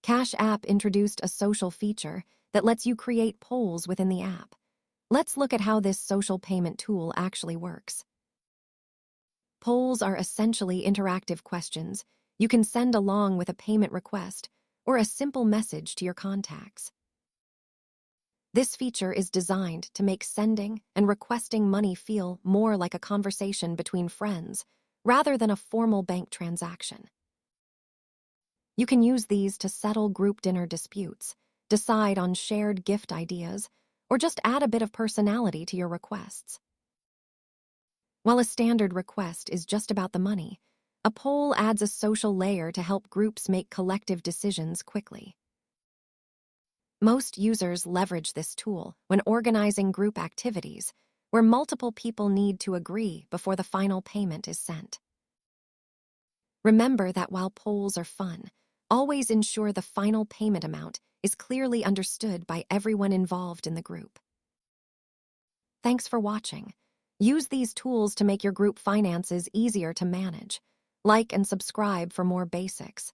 Cash App introduced a social feature that lets you create polls within the app. Let's look at how this social payment tool actually works. Polls are essentially interactive questions you can send along with a payment request or a simple message to your contacts. This feature is designed to make sending and requesting money feel more like a conversation between friends rather than a formal bank transaction. You can use these to settle group dinner disputes, decide on shared gift ideas, or just add a bit of personality to your requests. While a standard request is just about the money, a poll adds a social layer to help groups make collective decisions quickly. Most users leverage this tool when organizing group activities where multiple people need to agree before the final payment is sent. Remember that while polls are fun, always ensure the final payment amount is clearly understood by everyone involved in the group. Thanks for watching. Use these tools to make your group finances easier to manage. Like and subscribe for more basics.